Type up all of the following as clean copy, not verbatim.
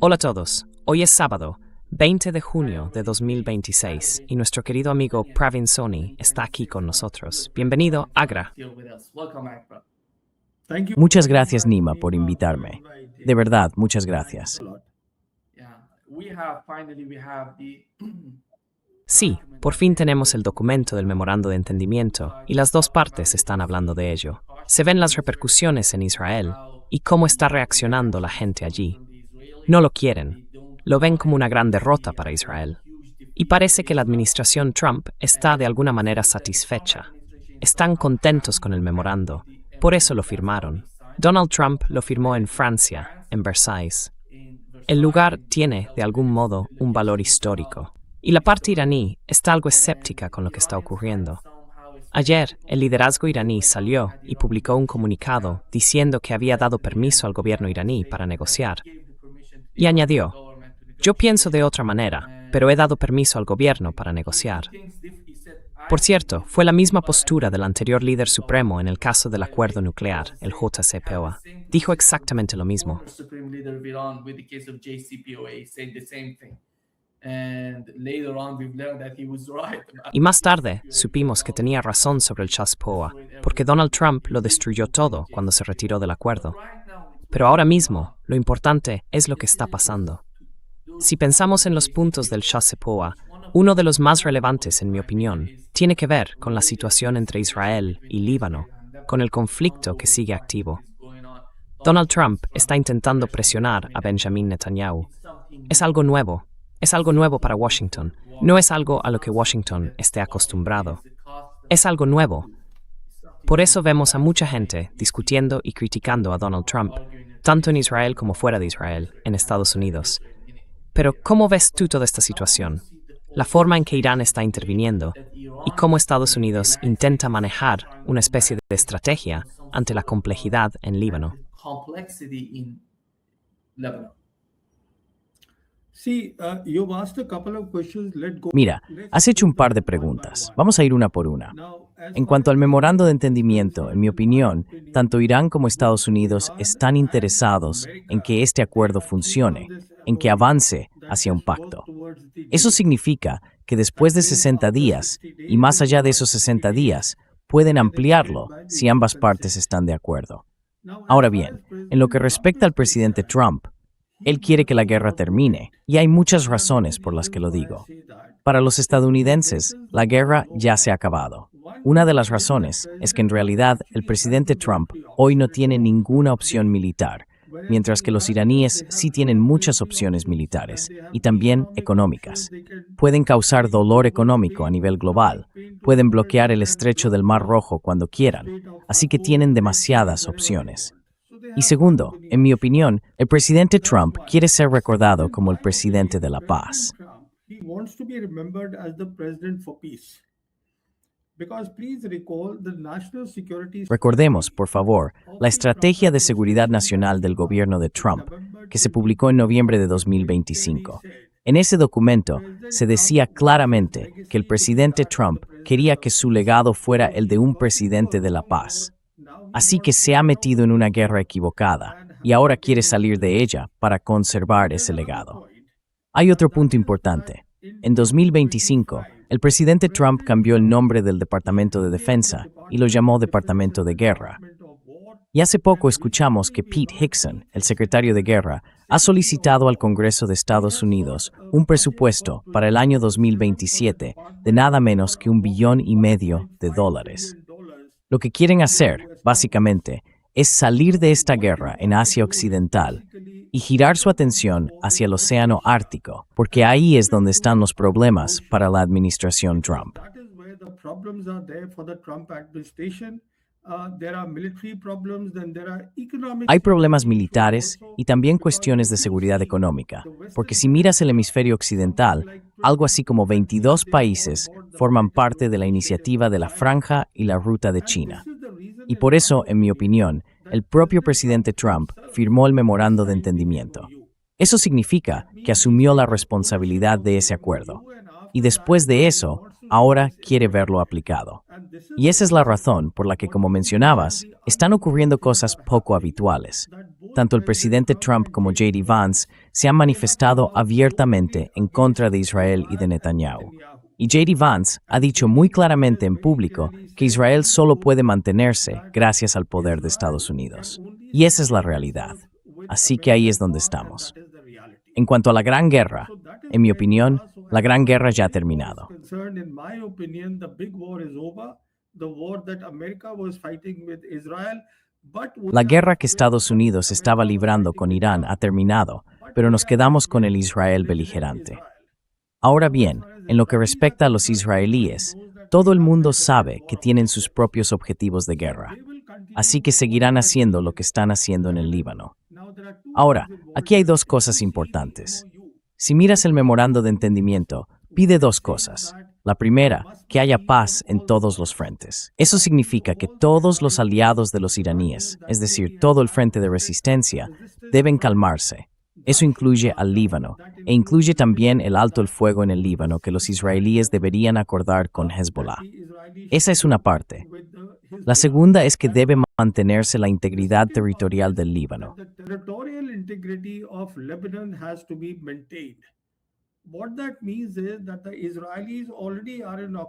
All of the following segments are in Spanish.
Hola a todos, hoy es sábado, 20 de junio de 2026 y nuestro querido amigo Pravin Soni está aquí con nosotros. Bienvenido, Agra. Muchas gracias, Nima, por invitarme. De verdad, muchas gracias. Sí, por fin tenemos el documento del memorando de entendimiento y las dos partes están hablando de ello. Se ven las repercusiones en Israel y cómo está reaccionando la gente allí. No lo quieren, lo ven como una gran derrota para Israel. Y parece que la administración Trump está de alguna manera satisfecha. Están contentos con el memorando, por eso lo firmaron. Donald Trump lo firmó en Francia, en Versailles. El lugar tiene, de algún modo, un valor histórico. Y la parte iraní está algo escéptica con lo que está ocurriendo. Ayer, el liderazgo iraní salió y publicó un comunicado diciendo que había dado permiso al gobierno iraní para negociar. Y añadió, yo pienso de otra manera, pero he dado permiso al gobierno para negociar. Por cierto, fue la misma postura del anterior líder supremo en el caso del acuerdo nuclear, el JCPOA. Dijo exactamente lo mismo. Y más tarde, supimos que tenía razón sobre el JCPOA, porque Donald Trump lo destruyó todo cuando se retiró del acuerdo. Pero ahora mismo, lo importante es lo que está pasando. Si pensamos en los puntos del JCPOA, uno de los más relevantes, en mi opinión, tiene que ver con la situación entre Israel y Líbano, con el conflicto que sigue activo. Donald Trump está intentando presionar a Benjamin Netanyahu. Es algo nuevo para Washington. No es algo a lo que Washington esté acostumbrado. Es algo nuevo. Por eso vemos a mucha gente discutiendo y criticando a Donald Trump, tanto en Israel como fuera de Israel, en Estados Unidos. Pero, ¿cómo ves tú toda esta situación? La forma en que Irán está interviniendo y cómo Estados Unidos intenta manejar una especie de estrategia ante la complejidad en Líbano. Mira, has hecho un par de preguntas. Vamos a ir una por una. En cuanto al memorando de entendimiento, en mi opinión, tanto Irán como Estados Unidos están interesados en que este acuerdo funcione, en que avance hacia un pacto. Eso significa que después de 60 días, y más allá de esos 60 días, pueden ampliarlo si ambas partes están de acuerdo. Ahora bien, en lo que respecta al presidente Trump, él quiere que la guerra termine, y hay muchas razones por las que lo digo. Para los estadounidenses, la guerra ya se ha acabado. Una de las razones es que en realidad el presidente Trump hoy no tiene ninguna opción militar, mientras que los iraníes sí tienen muchas opciones militares y también económicas. Pueden causar dolor económico a nivel global, pueden bloquear el estrecho del Mar Rojo cuando quieran, así que tienen demasiadas opciones. Y segundo, en mi opinión, el presidente Trump quiere ser recordado como el presidente de la paz. Recordemos, por favor, la Estrategia de Seguridad Nacional del gobierno de Trump, que se publicó en noviembre de 2025. En ese documento se decía claramente que el presidente Trump quería que su legado fuera el de un presidente de la paz. Así que se ha metido en una guerra equivocada y ahora quiere salir de ella para conservar ese legado. Hay otro punto importante. En 2025, el presidente Trump cambió el nombre del Departamento de Defensa y lo llamó Departamento de Guerra. Y hace poco escuchamos que Pete Hegseth, el secretario de Guerra, ha solicitado al Congreso de Estados Unidos un presupuesto para el año 2027 de nada menos que $1,5 billones. Lo que quieren hacer, básicamente, es salir de esta guerra en Asia Occidental y girar su atención hacia el Océano Ártico, porque ahí es donde están los problemas para la administración Trump. Hay problemas militares y también cuestiones de seguridad económica, porque si miras el hemisferio occidental, algo así como 22 países forman parte de la iniciativa de la Franja y la Ruta de China. Y por eso, en mi opinión, el propio presidente Trump firmó el memorando de entendimiento. Eso significa que asumió la responsabilidad de ese acuerdo. y después de eso, ahora quiere verlo aplicado. Y esa es la razón por la que, como mencionabas, están ocurriendo cosas poco habituales. Tanto el presidente Trump como J.D. Vance se han manifestado abiertamente en contra de Israel y de Netanyahu. Y J.D. Vance ha dicho muy claramente en público que Israel solo puede mantenerse gracias al poder de Estados Unidos. Y esa es la realidad. Así que ahí es donde estamos. En cuanto a la Gran Guerra, en mi opinión, la Gran Guerra ya ha terminado. La guerra que Estados Unidos estaba librando con Irán ha terminado, pero nos quedamos con el Israel beligerante. Ahora bien, en lo que respecta a los israelíes, todo el mundo sabe que tienen sus propios objetivos de guerra, así que seguirán haciendo lo que están haciendo en el Líbano. Ahora, aquí hay dos cosas importantes. Si miras el memorando de entendimiento, pide dos cosas. La primera, que haya paz en todos los frentes. Eso significa que todos los aliados de los iraníes, es decir, todo el frente de resistencia, deben calmarse. Eso incluye al Líbano, e incluye también el alto el fuego en el Líbano que los israelíes deberían acordar con Hezbollah. Esa es una parte. La segunda es que debe mantenerse la integridad territorial del Líbano.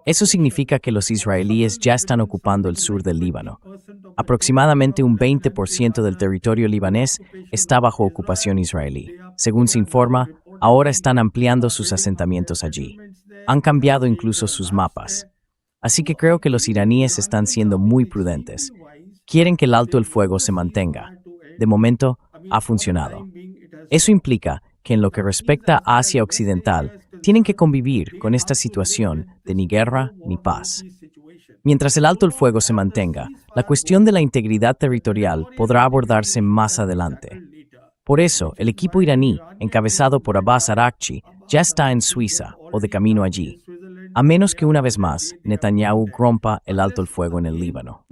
Eso significa que los israelíes ya están ocupando el sur del Líbano. Aproximadamente un 20% del territorio libanés está bajo ocupación israelí. Según se informa, ahora están ampliando sus asentamientos allí. Han cambiado incluso sus mapas. Así que creo que los iraníes están siendo muy prudentes. Quieren que el alto el fuego se mantenga. De momento, ha funcionado. Eso implica que en lo que respecta a Asia Occidental, tienen que convivir con esta situación de ni guerra ni paz. Mientras el alto el fuego se mantenga, la cuestión de la integridad territorial podrá abordarse más adelante. Por eso, el equipo iraní, encabezado por Abbas Araghchi, ya está en Suiza o de camino allí, a menos que una vez más Netanyahu rompa el alto el fuego en el Líbano.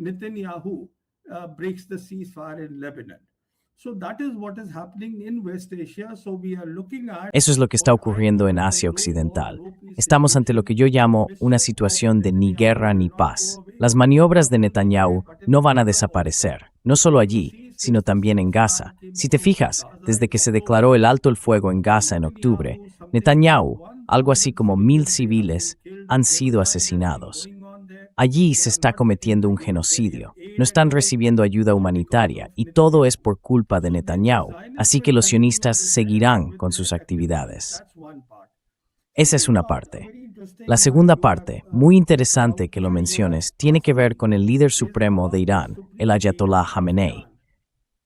Eso es lo que está ocurriendo en Asia Occidental. Estamos ante lo que yo llamo una situación de ni guerra ni paz. Las maniobras de Netanyahu no van a desaparecer, no solo allí, sino también en Gaza. Si te fijas, desde que se declaró el alto el fuego en Gaza en octubre, Netanyahu, algo así como 1,000 civiles, han sido asesinados. Allí se está cometiendo un genocidio. No están recibiendo ayuda humanitaria y todo es por culpa de Netanyahu. Así que los sionistas seguirán con sus actividades. Esa es una parte. La segunda parte, muy interesante que lo menciones, tiene que ver con el líder supremo de Irán, el Ayatollah Khamenei.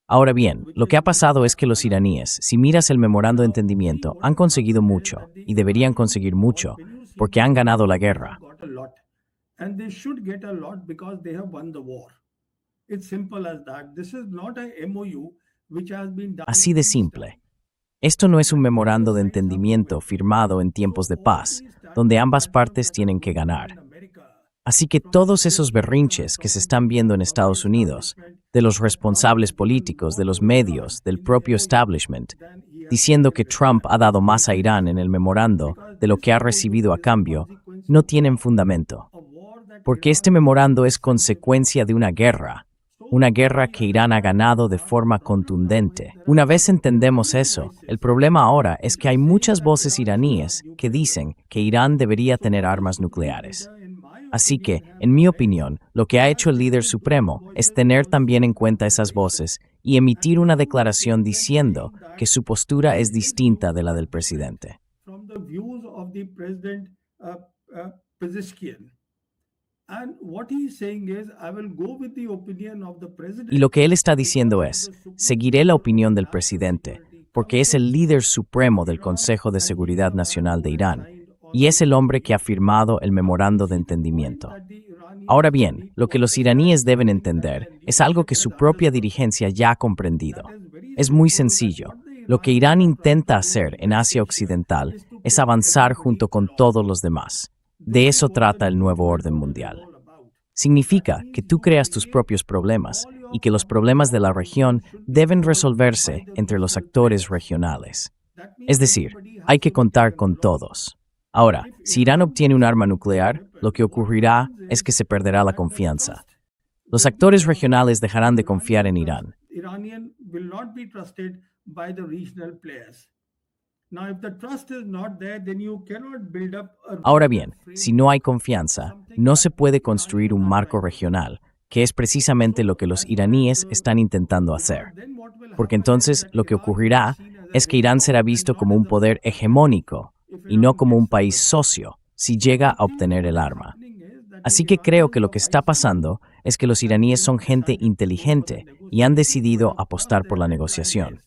Ahora bien, lo que ha pasado es que los iraníes, si miras el memorando de entendimiento, han conseguido mucho y deberían conseguir mucho porque han ganado la guerra. And they should get a lot because they have won the war. It's simple as that. This is not a MOU which has been done. Así de simple. Esto no es un memorando de entendimiento firmado en tiempos de paz, donde ambas partes tienen que ganar. Así que todos esos berrinches que se están viendo en Estados Unidos, de los responsables políticos, de los medios, del propio establishment, diciendo que Trump ha dado más a Irán en el memorando de lo que ha recibido a cambio, no tienen fundamento. Porque este memorando es consecuencia de una guerra que Irán ha ganado de forma contundente. Una vez entendemos eso, el problema ahora es que hay muchas voces iraníes que dicen que Irán debería tener armas nucleares. Así que, en mi opinión, lo que ha hecho el líder supremo es tener también en cuenta esas voces y emitir una declaración diciendo que su postura es distinta de la del presidente. Y lo que él está diciendo es, seguiré la opinión del presidente, porque es el líder supremo del Consejo de Seguridad Nacional de Irán, y es el hombre que ha firmado el memorando de entendimiento. Ahora bien, lo que los iraníes deben entender es algo que su propia dirigencia ya ha comprendido. Es muy sencillo. Lo que Irán intenta hacer en Asia Occidental es avanzar junto con todos los demás. De eso trata el nuevo orden mundial. Significa que tú creas tus propios problemas y que los problemas de la región deben resolverse entre los actores regionales. Es decir, hay que contar con todos. Ahora, si Irán obtiene un arma nuclear, lo que ocurrirá es que se perderá la confianza. Los actores regionales dejarán de confiar en Irán. Iranian will not be trusted by the regional players. Now, if the trust is not there, then you cannot build up a Ahora bien, si no hay confianza, no se puede construir un marco regional, que es precisamente lo que los iraníes están intentando hacer. Porque entonces lo que ocurrirá es que Irán será visto como un poder hegemónico y no como un país socio si llega a obtener el arma. Así que creo que lo que está pasando es que los iraníes son gente inteligente y han decidido apostar por la negociación.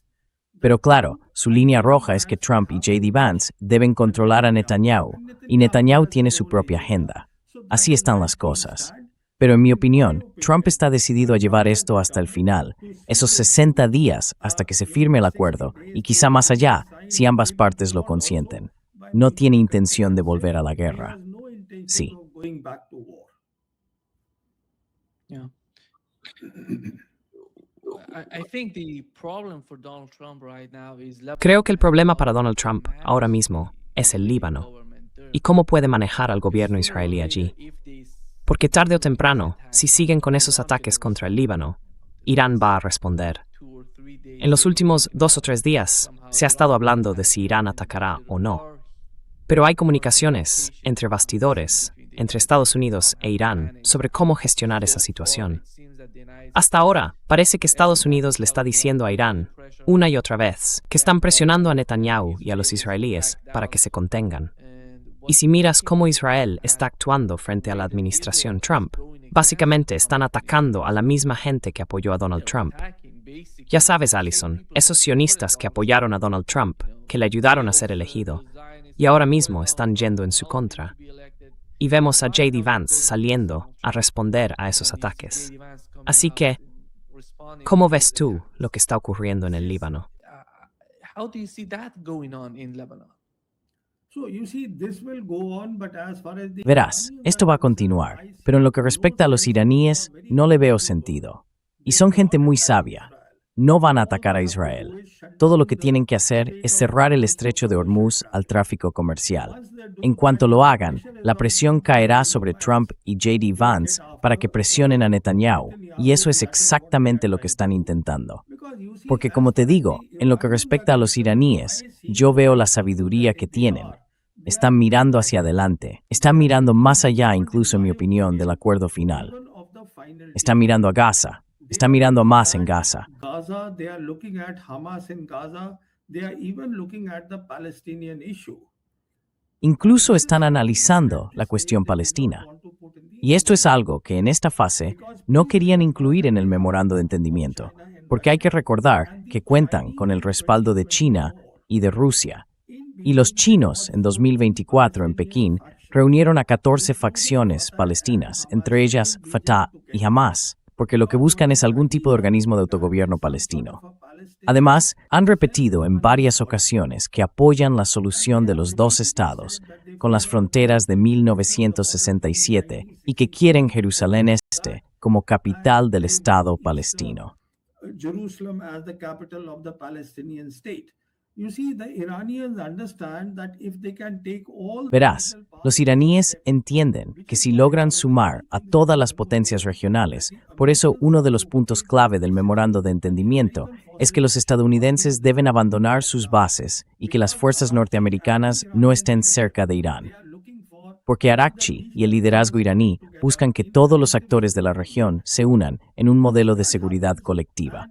Pero claro, su línea roja es que Trump y J.D. Vance deben controlar a Netanyahu, y Netanyahu tiene su propia agenda. Así están las cosas. Pero en mi opinión, Trump está decidido a llevar esto hasta el final, esos 60 días hasta que se firme el acuerdo, y quizá más allá, si ambas partes lo consienten. No tiene intención de volver a la guerra. Sí. Yeah. I think the problem for Donald Trump right now is Creo que el problema para Donald Trump ahora mismo es el Líbano y cómo puede manejar al gobierno israelí allí. Porque tarde o temprano, si siguen con esos ataques contra el Líbano, Irán va a responder. En los últimos 2 o 3 días se ha estado hablando de si Irán atacará o no. Pero hay comunicaciones entre bastidores, entre Estados Unidos e Irán, sobre cómo gestionar esa situación. Hasta ahora, parece que Estados Unidos le está diciendo a Irán, una y otra vez, que están presionando a Netanyahu y a los israelíes para que se contengan. Y si miras cómo Israel está actuando frente a la administración Trump, básicamente están atacando a la misma gente que apoyó a Donald Trump. Ya sabes, Allison, esos sionistas que apoyaron a Donald Trump, que le ayudaron a ser elegido, y ahora mismo están yendo en su contra. Y vemos a J.D. Vance saliendo a responder a esos ataques. Así que, ¿cómo ves tú lo que está ocurriendo en el Líbano? How do you see that going on in Lebanon? Verás, esto va a continuar, pero en lo que respecta a los iraníes, no le veo sentido. Y son gente muy sabia. No van a atacar a Israel. Todo lo que tienen que hacer es cerrar el estrecho de Hormuz al tráfico comercial. En cuanto lo hagan, la presión caerá sobre Trump y J.D. Vance para que presionen a Netanyahu, y eso es exactamente lo que están intentando. Porque como te digo, en lo que respecta a los iraníes, yo veo la sabiduría que tienen. Están mirando hacia adelante, están mirando más allá, incluso en mi opinión, del acuerdo final. Están mirando a Gaza. Está mirando más en Gaza. They are looking at Hamas in Gaza. They are even looking at the Palestinian issue. Incluso están analizando la cuestión palestina. Y esto es algo que en esta fase no querían incluir en el memorando de entendimiento, porque hay que recordar que cuentan con el respaldo de China y de Rusia. Y los chinos, en 2024 en Pekín, reunieron a 14 facciones palestinas, entre ellas Fatah y Hamas, porque lo que buscan es algún tipo de organismo de autogobierno palestino. Además, han repetido en varias ocasiones que apoyan la solución de los 2 estados, con las fronteras de 1967, y que quieren Jerusalén Este como capital del Estado palestino. Jerusalem as the capital of the Palestinian state. You see, the Iranians understand that if they can take all. Verás, los iraníes entienden que si logran sumar a todas las potencias regionales, por eso uno de los puntos clave del memorando de entendimiento es que los estadounidenses deben abandonar sus bases y que las fuerzas norteamericanas no estén cerca de Irán. Porque Arakchi y el liderazgo iraní buscan que todos los actores de la región se unan en un modelo de seguridad colectiva.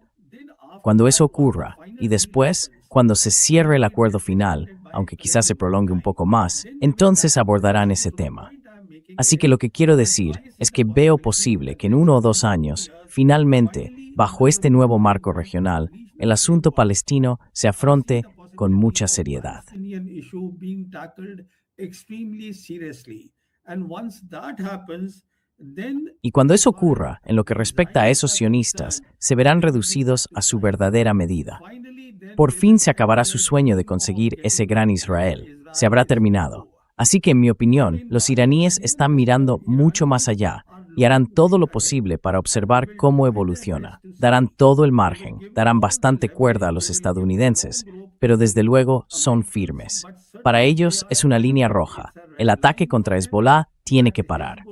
Cuando eso ocurra, y después, cuando se cierre el acuerdo final, aunque quizás se prolongue un poco más, entonces abordarán ese tema. Así que lo que quiero decir es que veo posible que en 1 o 2 años, finalmente, bajo este nuevo marco regional, el asunto palestino se afronte con mucha seriedad. Y cuando eso ocurra, en lo que respecta a esos sionistas, se verán reducidos a su verdadera medida. Por fin se acabará su sueño de conseguir ese gran Israel. Se habrá terminado. Así que, en mi opinión, los iraníes están mirando mucho más allá y harán todo lo posible para observar cómo evoluciona. Darán todo el margen, darán bastante cuerda a los estadounidenses, pero desde luego son firmes. Para ellos es una línea roja. El ataque contra Hezbollah tiene que parar.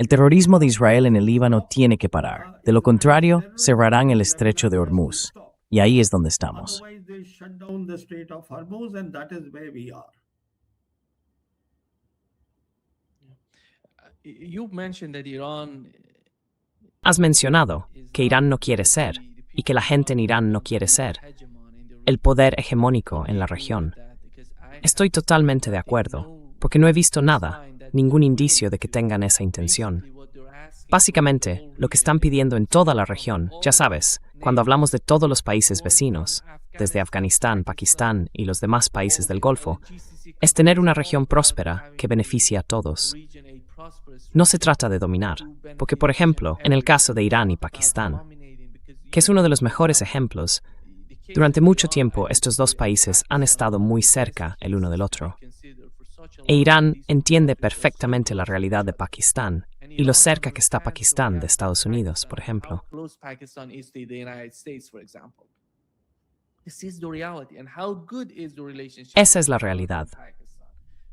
El terrorismo de Israel en el Líbano tiene que parar. De lo contrario, cerrarán el estrecho de Hormuz. Y ahí es donde estamos. Otherwise, they shut down the Strait of Hormuz, and that is where we are. You mentioned that Iran Has mencionado que Irán no quiere ser y que la gente en Irán no quiere ser el poder hegemónico en la región. Estoy totalmente de acuerdo, porque no he visto nada, ningún indicio de que tengan esa intención. Básicamente, lo que están pidiendo en toda la región, ya sabes, cuando hablamos de todos los países vecinos, desde Afganistán, Pakistán y los demás países del Golfo, es tener una región próspera que beneficie a todos. No se trata de dominar, porque por ejemplo, en el caso de Irán y Pakistán, que es uno de los mejores ejemplos, durante mucho tiempo estos dos países han estado muy cerca el uno del otro. E Irán entiende perfectamente la realidad de Pakistán y lo cerca que está Pakistán de Estados Unidos, por ejemplo. Esa es la realidad.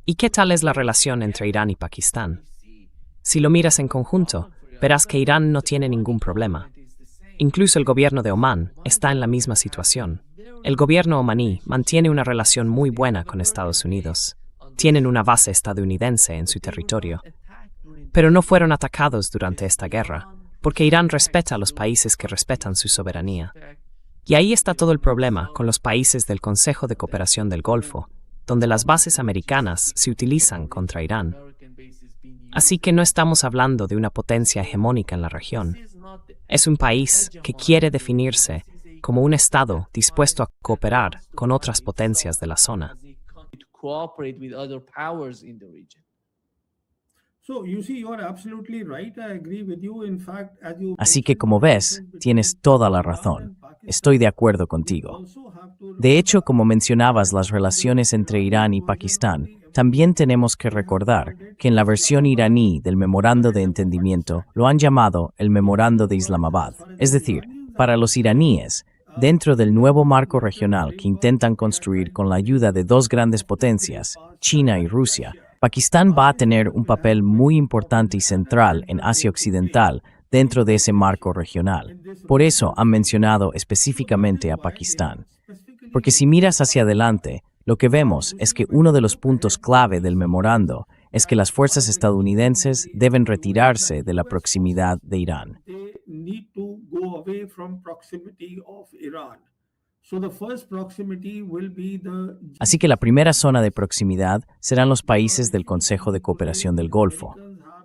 ¿Y qué tal es la relación entre Irán y Pakistán? Si lo miras en conjunto, verás que Irán no tiene ningún problema. Incluso el gobierno de Omán está en la misma situación. El gobierno omaní mantiene una relación muy buena con Estados Unidos. Tienen una base estadounidense en su territorio. Pero no fueron atacados durante esta guerra, porque Irán respeta a los países que respetan su soberanía. Y ahí está todo el problema con los países del Consejo de Cooperación del Golfo, donde las bases americanas se utilizan contra Irán. Así que no estamos hablando de una potencia hegemónica en la región. Es un país que quiere definirse como un Estado dispuesto a cooperar con otras potencias de la zona. So you see, you are absolutely right. I agree with you. In fact, as you Así que como ves, tienes toda la razón. Estoy de acuerdo contigo. De hecho, como mencionabas las relaciones entre Irán y Pakistán, también tenemos que recordar que en la versión iraní del Memorando de Entendimiento lo han llamado el Memorando de Islamabad. Es decir, para los iraníes, dentro del nuevo marco regional que intentan construir con la ayuda de dos grandes potencias, China y Rusia, Pakistán va a tener un papel muy importante y central en Asia Occidental dentro de ese marco regional. Por eso han mencionado específicamente a Pakistán. Porque si miras hacia adelante, lo que vemos es que uno de los puntos clave del memorando es que las fuerzas estadounidenses deben retirarse de la proximidad de Irán. they need to go away from proximity of Iran. So the first proximity will be the Así que la primera zona de proximidad serán los países del Consejo de Cooperación del Golfo.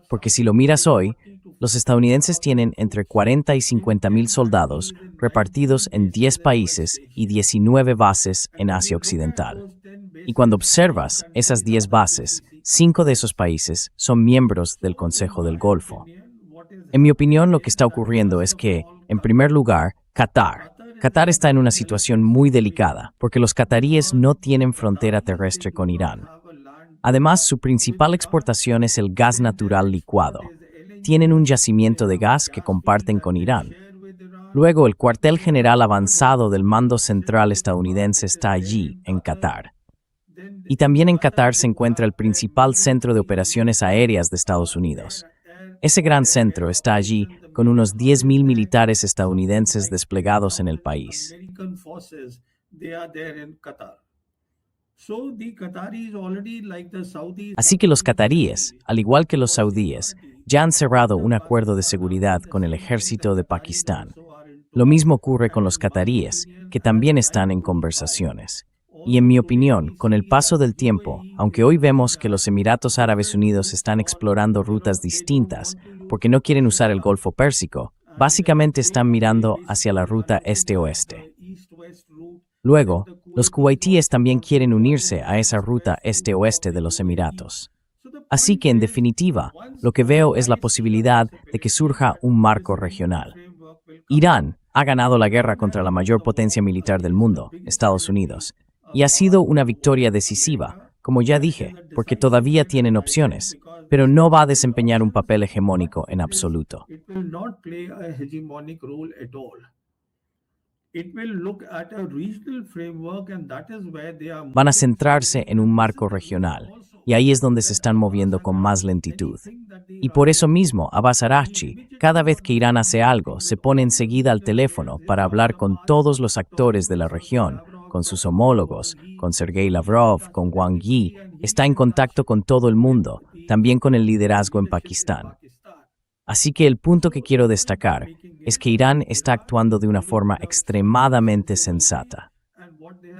Porque si lo miras hoy, los estadounidenses tienen entre 40 y 50 mil soldados repartidos en 10 países y 19 bases en Asia Occidental. Y cuando observas esas 10 bases, 5 de esos países son miembros del Consejo del Golfo. En mi opinión, lo que está ocurriendo es que, en primer lugar, Qatar está en una situación muy delicada porque los cataríes no tienen frontera terrestre con Irán. Además, su principal exportación es el gas natural licuado. Tienen un yacimiento de gas que comparten con Irán. Luego, el cuartel general avanzado del Mando Central estadounidense está allí, en Qatar. Y también en Qatar se encuentra el principal centro de operaciones aéreas de Estados Unidos. Ese gran centro está allí con unos 10,000 militares estadounidenses desplegados en el país. American forces, they are there in Qatar. So the Qataris already, like the Saudis, Así que los cataríes, al igual que los saudíes, ya han cerrado un acuerdo de seguridad con el ejército de Pakistán. Lo mismo ocurre con los cataríes, que también están en conversaciones. Y en mi opinión, con el paso del tiempo, aunque hoy vemos que los Emiratos Árabes Unidos están explorando rutas distintas porque no quieren usar el Golfo Pérsico, básicamente están mirando hacia la ruta este-oeste. Luego, los kuwaitíes también quieren unirse a esa ruta este-oeste de los Emiratos. Así que, en definitiva, lo que veo es la posibilidad de que surja un marco regional. Irán ha ganado la guerra contra la mayor potencia militar del mundo, Estados Unidos, y ha sido una victoria decisiva, como ya dije, porque todavía tienen opciones, pero no va a desempeñar un papel hegemónico en absoluto. it will not play a hegemonic role at all. It will look at a regional framework, and that is where they are Van a moving centrarse en un marco regional, y ahí es donde se están moviendo con más lentitud. Y por eso mismo, Abbas Araghchi, cada vez que Irán hace algo, se pone enseguida al teléfono para hablar con todos los actores de la región, con sus homólogos, con Sergei Lavrov, con Wang Yi, está en contacto con todo el mundo, también con el liderazgo en Pakistán. Así que el punto que quiero destacar es que Irán está actuando de una forma extremadamente sensata.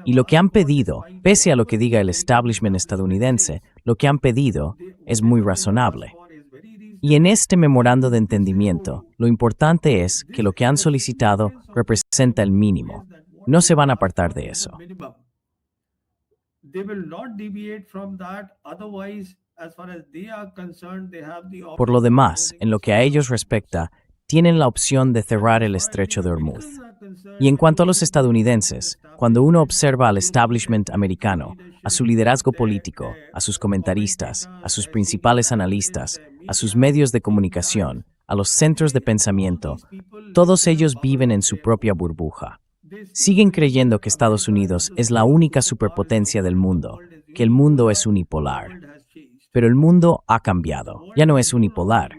Y lo que han pedido, pese a lo que diga el establishment estadounidense, lo que han pedido es muy razonable. Y en este memorando de entendimiento, lo importante es que lo que han solicitado representa el mínimo. No se van a apartar de eso. They will not deviate from that. Otherwise, as far as they are concerned, they have the Por lo demás, en lo que a ellos respecta, tienen la opción de cerrar el estrecho de Hormuz. Y en cuanto a los estadounidenses, cuando uno observa al establishment americano, a su liderazgo político, a sus comentaristas, a sus principales analistas, a sus medios de comunicación, a los centros de pensamiento, todos ellos viven en su propia burbuja. Siguen creyendo que Estados Unidos es la única superpotencia del mundo, que el mundo es unipolar. Pero el mundo ha cambiado, ya no es unipolar.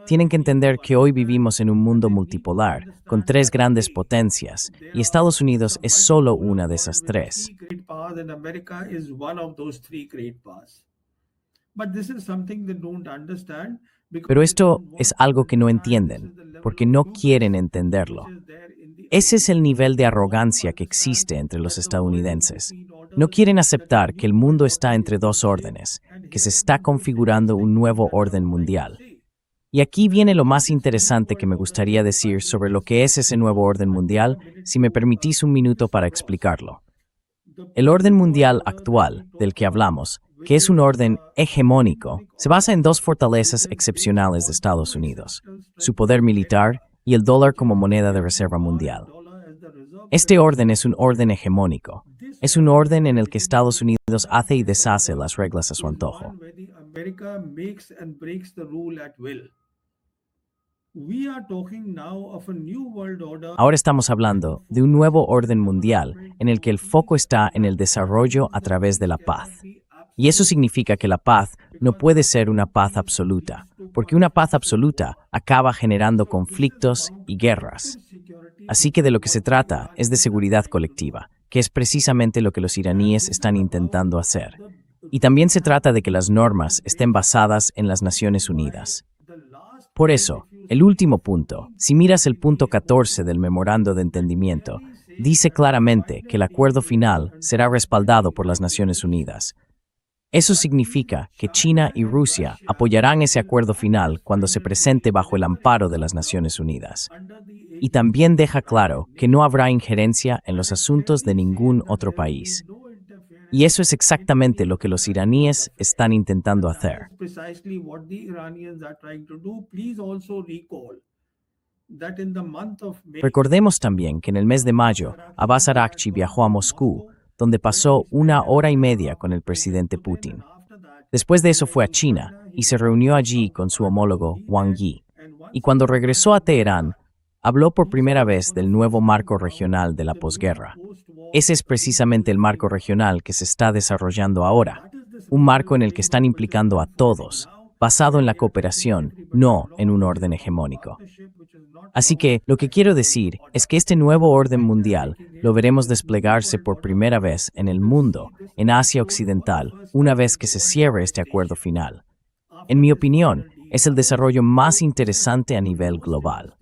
Tienen que entender que hoy vivimos en un mundo multipolar, con tres grandes potencias, y Estados Unidos es solo una de esas tres. Pero esto es algo que no entienden, porque no quieren entenderlo. Ese es el nivel de arrogancia que existe entre los estadounidenses. No quieren aceptar que el mundo está entre dos órdenes, que se está configurando un nuevo orden mundial. Y aquí viene lo más interesante que me gustaría decir sobre lo que es ese nuevo orden mundial, si me permitís un minuto para explicarlo. El orden mundial actual, del que hablamos, que es un orden hegemónico, se basa en dos fortalezas excepcionales de Estados Unidos: su poder militar y el dólar como moneda de reserva mundial. Este orden es un orden hegemónico. Es un orden en el que Estados Unidos hace y deshace las reglas a su antojo. Ahora estamos hablando de un nuevo orden mundial en el que el foco está en el desarrollo a través de la paz. Y eso significa que la paz no puede ser una paz absoluta, porque una paz absoluta acaba generando conflictos y guerras. Así que de lo que se trata es de seguridad colectiva, que es precisamente lo que los iraníes están intentando hacer. Y también se trata de que las normas estén basadas en las Naciones Unidas. Por eso, el último punto, si miras el punto 14 del memorando de entendimiento, dice claramente que el acuerdo final será respaldado por las Naciones Unidas. Eso significa que China y Rusia apoyarán ese acuerdo final cuando se presente bajo el amparo de las Naciones Unidas. Y también deja claro que no habrá injerencia en los asuntos de ningún otro país. Y eso es exactamente lo que los iraníes están intentando hacer. Recordemos también que en el mes de mayo, Abbas Araghchi viajó a Moscú, donde pasó 1 hora y media con el presidente Putin. Después de eso fue a China y se reunió allí con su homólogo Wang Yi. Y cuando regresó a Teherán, habló por primera vez del nuevo marco regional de la posguerra. Ese es precisamente el marco regional que se está desarrollando ahora, un marco en el que están implicando a todos, basado en la cooperación, no en un orden hegemónico. Así que lo que quiero decir es que este nuevo orden mundial lo veremos desplegarse por primera vez en el mundo, en Asia Occidental, una vez que se cierre este acuerdo final. En mi opinión, es el desarrollo más interesante a nivel global.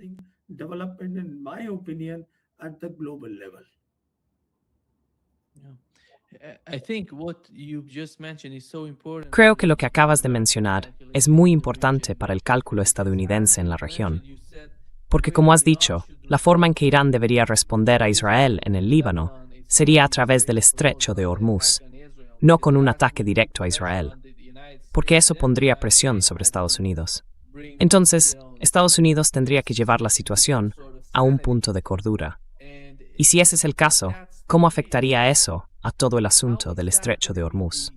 Creo que lo que acabas de mencionar es muy importante para el cálculo estadounidense en la región. Porque, como has dicho, la forma en que Irán debería responder a Israel en el Líbano sería a través del estrecho de Hormuz, no con un ataque directo a Israel, porque eso pondría presión sobre Estados Unidos. Entonces, Estados Unidos tendría que llevar la situación a un punto de cordura. Y si ese es el caso, ¿cómo afectaría eso a todo el asunto del estrecho de Hormuz?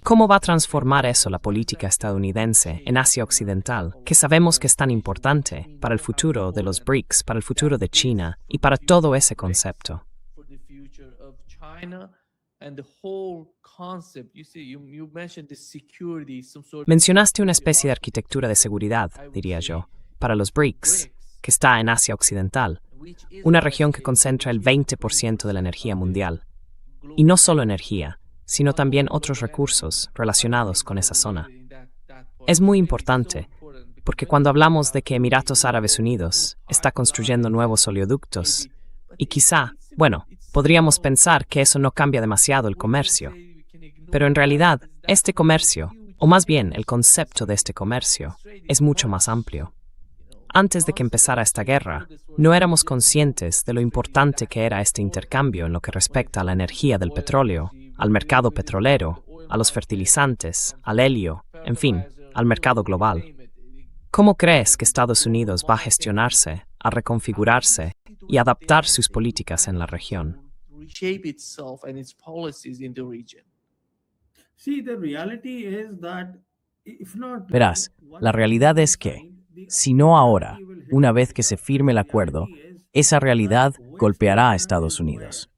¿Cómo va a transformar eso la política estadounidense en Asia Occidental, que sabemos que es tan importante para el futuro de los BRICS, para el futuro de China y para todo ese concepto? For the future of China and the whole concept. You see, you mentioned the security, some sort of Mencionaste una especie de arquitectura de seguridad, diría yo, para los BRICS, que está en Asia Occidental, which is una región que concentra el 20% de la energía mundial. Y no solo energía, sino también otros recursos relacionados con esa zona. Es muy importante, porque cuando hablamos de que Emiratos Árabes Unidos está construyendo nuevos oleoductos, y quizá, bueno, podríamos pensar que eso no cambia demasiado el comercio, pero en realidad, este comercio, o más bien el concepto de este comercio, es mucho más amplio. Antes de que empezara esta guerra, no éramos conscientes de lo importante que era este intercambio en lo que respecta a la energía del petróleo, al mercado petrolero, a los fertilizantes, al helio, en fin, al mercado global. ¿Cómo crees que Estados Unidos va a gestionarse, a reconfigurarse y adaptar sus políticas en la región? reshape itself and its policies in the region. See, the reality is that if not now, Verás, once la realidad es que, si no ahora, una vez que se firme el acuerdo, esa realidad golpeará a Estados Unidos.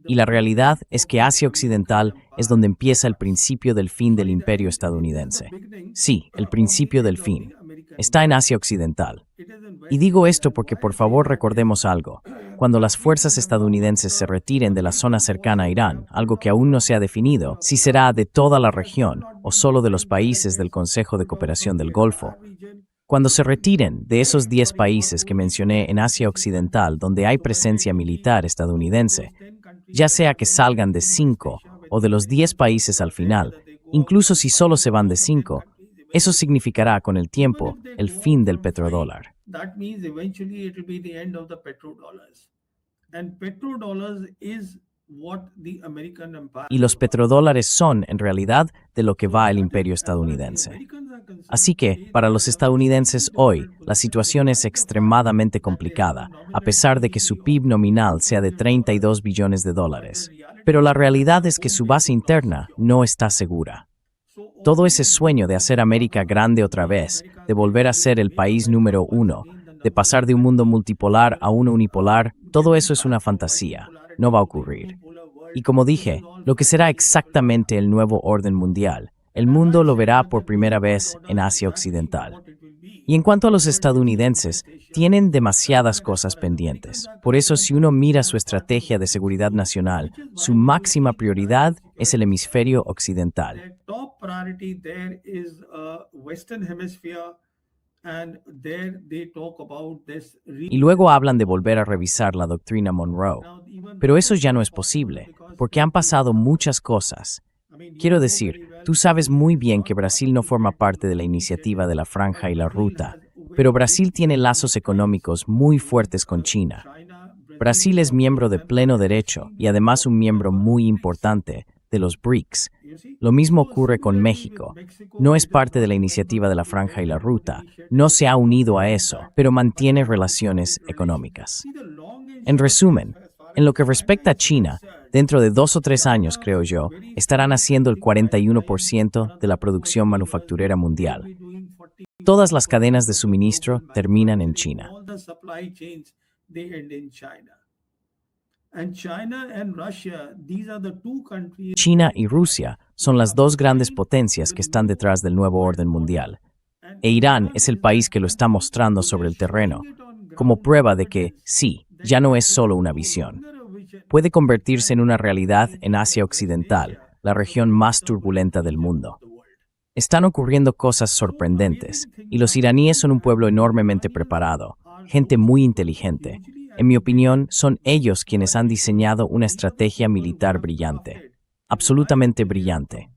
Y la realidad es que Asia Occidental es donde empieza el principio del fin del imperio estadounidense. Sí, el principio del fin. Está en Asia Occidental. Y digo esto porque por favor recordemos algo. Cuando las fuerzas estadounidenses se retiren de la zona cercana a Irán, algo que aún no se ha definido, si será de toda la región o solo de los países del Consejo de Cooperación del Golfo. Cuando se retiren de esos 10 países que mencioné en Asia Occidental donde hay presencia militar estadounidense, ya sea que salgan de 5 o de los 10 países al final, incluso si solo se van de 5, eso significará con el tiempo el fin del petrodólar. that means eventually it will be the end of the petrodollars. And petrodollars is what the American empire. Y los petrodólares son, en realidad, de lo que va el imperio estadounidense. Así que, para los estadounidenses hoy, la situación es extremadamente complicada, a pesar de que su PIB nominal sea de 32 billones de dólares. Pero la realidad es que su base interna no está segura. Todo ese sueño de hacer América grande otra vez, de volver a ser el país número 1, de pasar de un mundo multipolar a uno unipolar, todo eso es una fantasía, no va a ocurrir. Y como dije, lo que será exactamente el nuevo orden mundial, el mundo lo verá por primera vez en Asia Occidental. Y en cuanto a los estadounidenses, tienen demasiadas cosas pendientes. Por eso, si uno mira su estrategia de seguridad nacional, su máxima prioridad es el hemisferio occidental. Their top priority there is Western Hemisphere, and there they talk about this. Y luego hablan de volver a revisar la doctrina Monroe. Pero eso ya no es posible, porque han pasado muchas cosas. Quiero decir, tú sabes muy bien que Brasil no forma parte de la iniciativa de la Franja y la Ruta, pero Brasil tiene lazos económicos muy fuertes con China. Brasil es miembro de pleno derecho y además un miembro muy importante de los BRICS. Lo mismo ocurre con México. No es parte de la iniciativa de la Franja y la Ruta, no se ha unido a eso, pero mantiene relaciones económicas. En resumen, en lo que respecta a China, dentro de 2 o 3 años, creo yo, estarán haciendo el 41% de la producción manufacturera mundial. Todas las cadenas de suministro terminan en China. All the supply chains, they end in China. And China and Russia, these are the two countries. China y Rusia son las dos grandes potencias que están detrás del nuevo orden mundial. E Irán es el país que lo está mostrando sobre el terreno, como prueba de que, sí, ya no es solo una visión. Puede convertirse en una realidad en Asia Occidental, la región más turbulenta del mundo. Están ocurriendo cosas sorprendentes, y los iraníes son un pueblo enormemente preparado, gente muy inteligente. En mi opinión, son ellos quienes han diseñado una estrategia militar brillante, absolutamente brillante.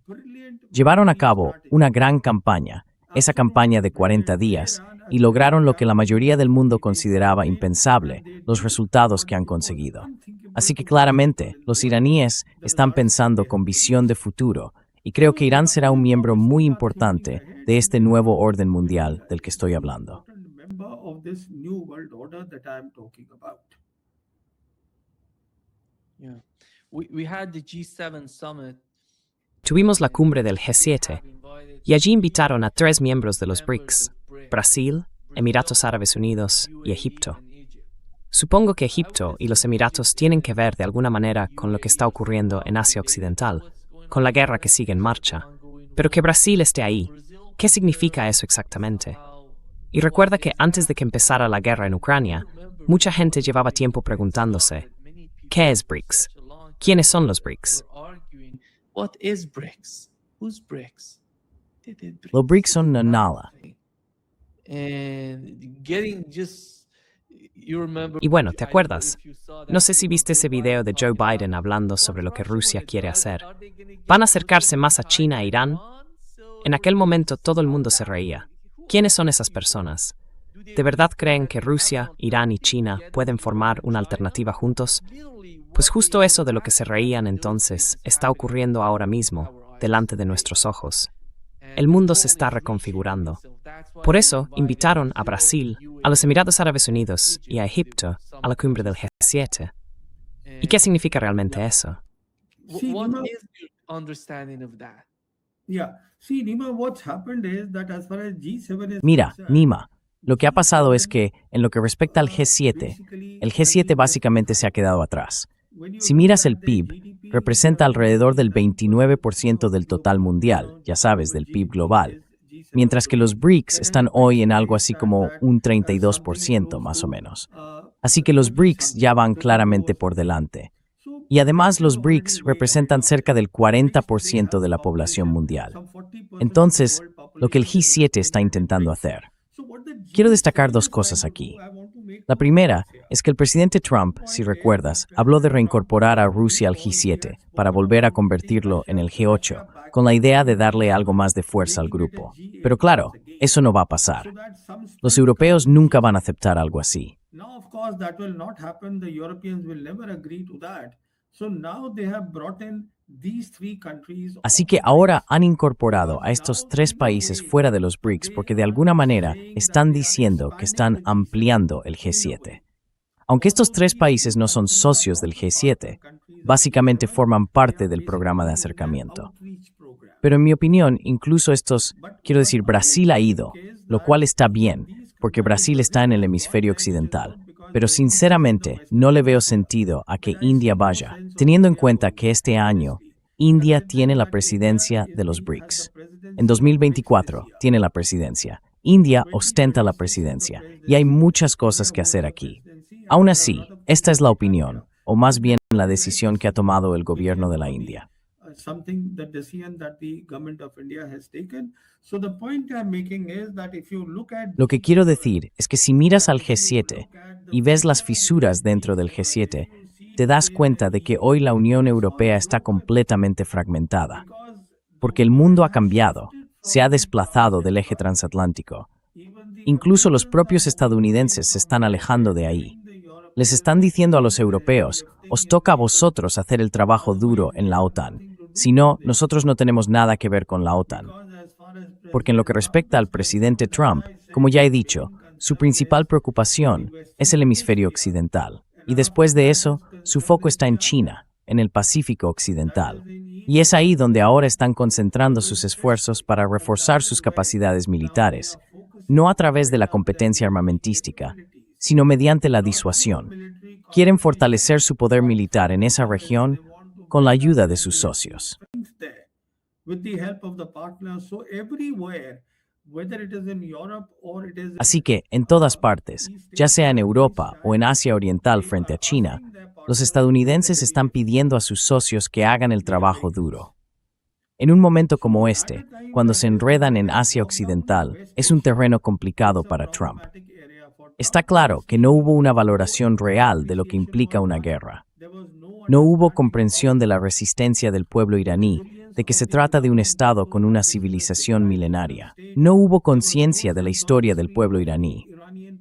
Llevaron a cabo una gran campaña, esa campaña de 40 días, y lograron lo que la mayoría del mundo consideraba impensable, los resultados que han conseguido. Así que claramente, los iraníes están pensando con visión de futuro, y creo que Irán será un miembro muy importante de este nuevo orden mundial del que estoy hablando. Member of this new world order that I am talking about. Yeah. We had the G7 summit. tuvimos la cumbre del G7 y allí invitaron a 3 miembros de los BRICS: Brasil, Emiratos Árabes Unidos y Egipto. Supongo que Egipto y los Emiratos tienen que ver de alguna manera con lo que está ocurriendo en Asia Occidental, con la guerra que sigue en marcha. Pero que Brasil esté ahí, ¿qué significa eso exactamente? Y recuerda que antes de que empezara la guerra en Ucrania, mucha gente llevaba tiempo preguntándose, ¿qué es BRICS? ¿Quiénes son los BRICS? What is BRICS? Who's BRICS? Los BRICS son nada. And getting just, you remember, Y bueno, ¿te acuerdas? No sé si viste ese video de Joe Biden hablando sobre lo que Rusia quiere hacer. ¿Van a acercarse más a China e Irán? En aquel momento todo el mundo se reía. ¿Quiénes son esas personas? ¿De verdad creen que Rusia, Irán y China pueden formar una alternativa juntos? Pues justo eso de lo que se reían entonces está ocurriendo ahora mismo, delante de nuestros ojos. El mundo se está reconfigurando. Por eso invitaron a Brasil, a los Emiratos Árabes Unidos y a Egipto a la cumbre del G7. ¿Y qué significa realmente eso? See, What Nima, is your understanding of that? yeah. See, Nima, what's happened is that as far as G7 is Mira, concerned, Nima, lo que ha pasado es que, en lo que respecta al G7, el G7 básicamente se ha quedado atrás. Si miras el PIB, representa alrededor del 29% del total mundial, ya sabes, del PIB global, mientras que los BRICS están hoy en algo así como un 32% más o menos. Así que los BRICS ya van claramente por delante. Y además los BRICS representan cerca del 40% de la población mundial. Entonces, lo que el G7 está intentando hacer. Quiero destacar 2 cosas aquí. La primera es que el presidente Trump, si recuerdas, habló de reincorporar a Rusia al G7 para volver a convertirlo en el G8, con la idea de darle algo más de fuerza al grupo. Pero claro, eso no va a pasar. Los europeos nunca van a aceptar algo así. Now, of course, that will not happen. The Europeans will never agree to that. So now they have brought in these 3 countries. Así que ahora han incorporado a estos 3 países fuera de los BRICS porque de alguna manera están diciendo que están ampliando el G7. Aunque estos 3 países no son socios del G7, básicamente forman parte del programa de acercamiento. Pero en mi opinión, incluso quiero decir, Brasil ha ido, lo cual está bien, porque Brasil está en el hemisferio occidental. Pero sinceramente, no le veo sentido a que India vaya, teniendo en cuenta que este año India tiene la presidencia de los BRICS. En 2024 tiene la presidencia. India ostenta la presidencia y hay muchas cosas que hacer aquí. Aún así, esta es la opinión, o más bien la decisión que ha tomado el gobierno de la India. Something that decision that the government of India has taken. So the point I'm making is that if you look at Lo que quiero decir es que si miras al G7 y ves las fisuras dentro del G7, te das cuenta de que hoy la Unión Europea está completamente fragmentada, porque el mundo ha cambiado, se ha desplazado del eje transatlántico. Incluso los propios estadounidenses se están alejando de ahí. Les están diciendo a los europeos, os toca a vosotros hacer el trabajo duro en la OTAN. Si no, nosotros no tenemos nada que ver con la OTAN. Porque en lo que respecta al presidente Trump, como ya he dicho, su principal preocupación es el hemisferio occidental. Y después de eso, su foco está en China, en el Pacífico occidental. Y es ahí donde ahora están concentrando sus esfuerzos para reforzar sus capacidades militares, no a través de la competencia armamentística, sino mediante la disuasión. Quieren fortalecer su poder militar en esa región con la ayuda de sus socios. there with the help of the partners. So everywhere, whether it is in Europe or it is Así que, en todas partes, ya sea en Europa o en Asia Oriental frente a China, los estadounidenses están pidiendo a sus socios que hagan el trabajo duro. En un momento como este, cuando se enredan en Asia Occidental, es un terreno complicado para Trump. Está claro que no hubo una valoración real de lo que implica una guerra. No hubo comprensión de la resistencia del pueblo iraní, de que se trata de un Estado con una civilización milenaria. No hubo conciencia de la historia del pueblo iraní.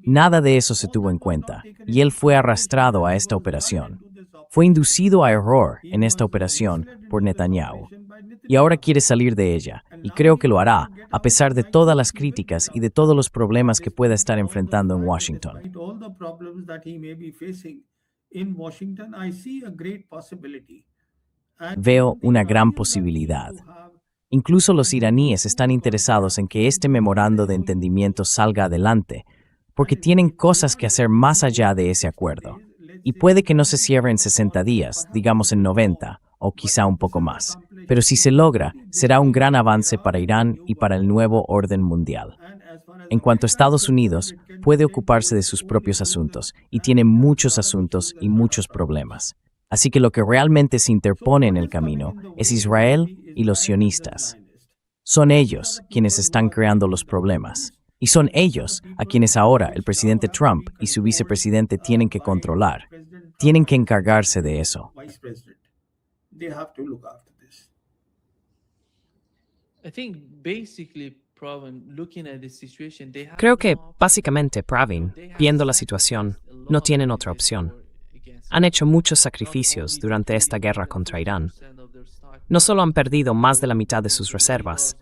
Nada de eso se tuvo en cuenta, y él fue arrastrado a esta operación. Fue inducido a error en esta operación por Netanyahu. Y ahora quiere salir de ella, y creo que lo hará, a pesar de todas las críticas y de todos los problemas que pueda estar enfrentando en Washington. all the problems that he may be facing in Washington, I see a great possibility. And Veo una the gran values that posibilidad. you have Incluso los iraníes están interesados en que este memorando de entendimiento salga adelante, porque tienen cosas que hacer más allá de ese acuerdo. Y puede que no se cierre en 60 días, digamos en 90, o quizá un poco más. Pero si se logra, será un gran avance para Irán y para el nuevo orden mundial. En cuanto a Estados Unidos, puede ocuparse de sus propios asuntos, y tiene muchos asuntos y muchos problemas. Así que lo que realmente se interpone en el camino es Israel y los sionistas. Son ellos quienes están creando los problemas. Y son ellos a quienes ahora el presidente Trump y su vicepresidente tienen que controlar. Tienen que encargarse de eso. Creo que, básicamente, Pravin, viendo la situación, no tienen otra opción. Han hecho muchos sacrificios durante esta guerra contra Irán. No solo han perdido más de la mitad de sus reservas,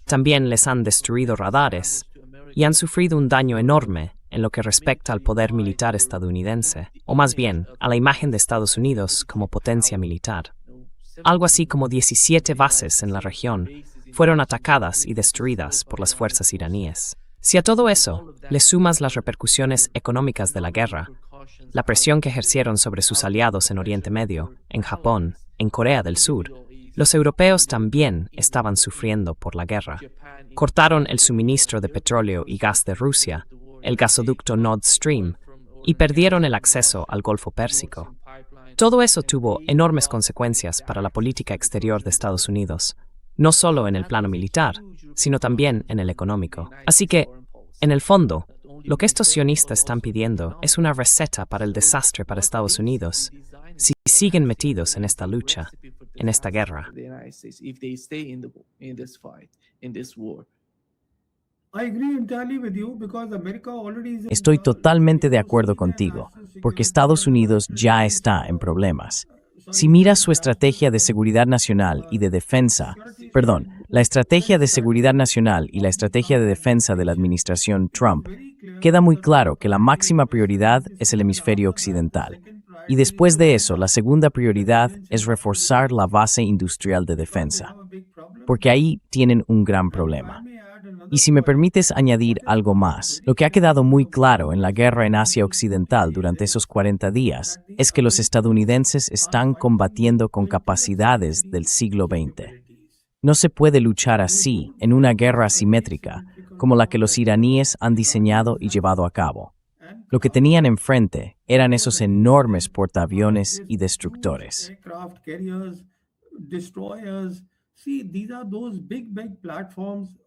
también les han destruido radares y han sufrido un daño enorme en lo que respecta al poder militar estadounidense, o más bien, a la imagen de Estados Unidos como potencia militar. Algo así como 17 bases en la región fueron atacadas y destruidas por las fuerzas iraníes. Si a todo eso le sumas las repercusiones económicas de la guerra, la presión que ejercieron sobre sus aliados en Oriente Medio, en Japón, en Corea del Sur, los europeos también estaban sufriendo por la guerra. Cortaron el suministro de petróleo y gas de Rusia, el gasoducto Nord Stream, y perdieron el acceso al Golfo Pérsico. Todo eso tuvo enormes consecuencias para la política exterior de Estados Unidos, no solo en el plano militar, sino también en el económico. Así que, en el fondo, lo que estos sionistas están pidiendo es una receta para el desastre para Estados Unidos si siguen metidos en esta lucha, en esta guerra. Estoy totalmente de acuerdo contigo, porque Estados Unidos ya está en problemas. Si miras su estrategia de seguridad nacional y de defensa, la estrategia de seguridad nacional y la estrategia de defensa de la administración Trump, queda muy claro que la máxima prioridad es el hemisferio occidental. Y después de eso, la segunda prioridad es reforzar la base industrial de defensa, porque ahí tienen un gran problema. Y si me permites añadir algo más, lo que ha quedado muy claro en la guerra en Asia Occidental durante esos 40 días es que los estadounidenses están combatiendo con capacidades del siglo XX. No se puede luchar así en una guerra asimétrica como la que los iraníes han diseñado y llevado a cabo. Lo que tenían enfrente eran esos enormes portaaviones y destructores.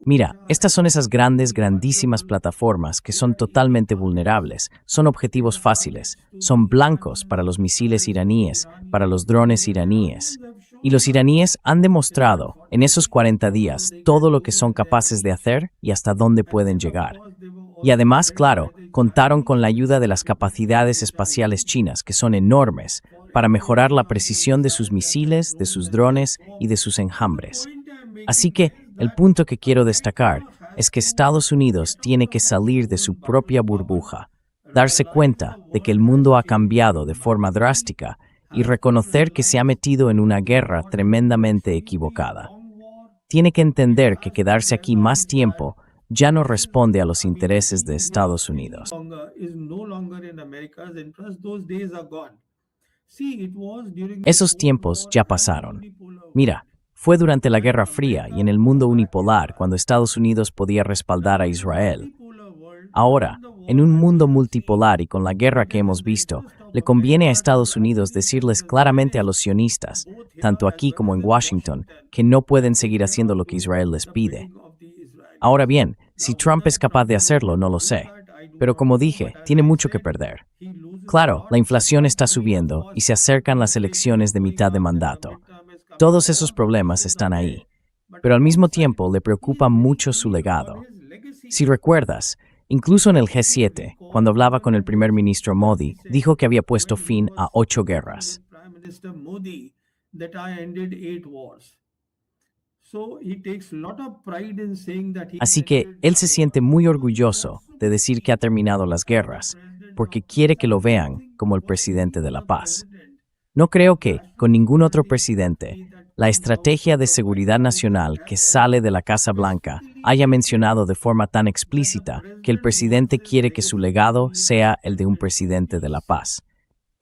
Mira, estas son esas grandísimas plataformas que son totalmente vulnerables, son objetivos fáciles, son blancos para los misiles iraníes, para los drones iraníes. Y los iraníes han demostrado en esos 40 días todo lo que son capaces de hacer y hasta dónde pueden llegar. Y además, claro, contaron con la ayuda de las capacidades espaciales chinas, que son enormes, para mejorar la precisión de sus misiles, de sus drones y de sus enjambres. Así que, el punto que quiero destacar es que Estados Unidos tiene que salir de su propia burbuja, darse cuenta de que el mundo ha cambiado de forma drástica y reconocer que se ha metido en una guerra tremendamente equivocada. Tiene que entender que quedarse aquí más tiempo ya no responde a los intereses de Estados Unidos. Esos tiempos ya pasaron. Mira, fue durante la Guerra Fría y en el mundo unipolar cuando Estados Unidos podía respaldar a Israel. Ahora, en un mundo multipolar y con la guerra que hemos visto, le conviene a Estados Unidos decirles claramente a los sionistas, tanto aquí como en Washington, que no pueden seguir haciendo lo que Israel les pide. Ahora bien, si Trump es capaz de hacerlo, no lo sé. Pero como dije, tiene mucho que perder. Claro, la inflación está subiendo y se acercan las elecciones de mitad de mandato. Todos esos problemas están ahí. Pero al mismo tiempo le preocupa mucho su legado. Si recuerdas, incluso en el G7, cuando hablaba con el primer ministro Modi, dijo que había puesto fin a 8 guerras. Así que él se siente muy orgulloso de decir que ha terminado las guerras, porque quiere que lo vean como el presidente de la paz. No creo que, con ningún otro presidente, la estrategia de seguridad nacional que sale de la Casa Blanca haya mencionado de forma tan explícita que el presidente quiere que su legado sea el de un presidente de la paz.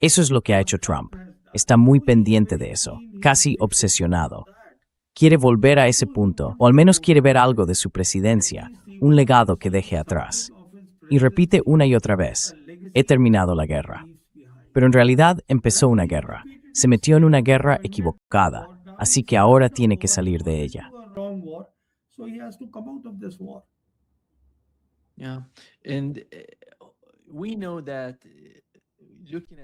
Eso es lo que ha hecho Trump. Está muy pendiente de eso, casi obsesionado. Quiere volver a ese punto, o al menos quiere ver algo de su presidencia, un legado que deje atrás. Y repite una y otra vez, he terminado la guerra. Pero en realidad empezó una guerra. Se metió en una guerra equivocada, así que ahora tiene que salir de ella. Yeah. And we know that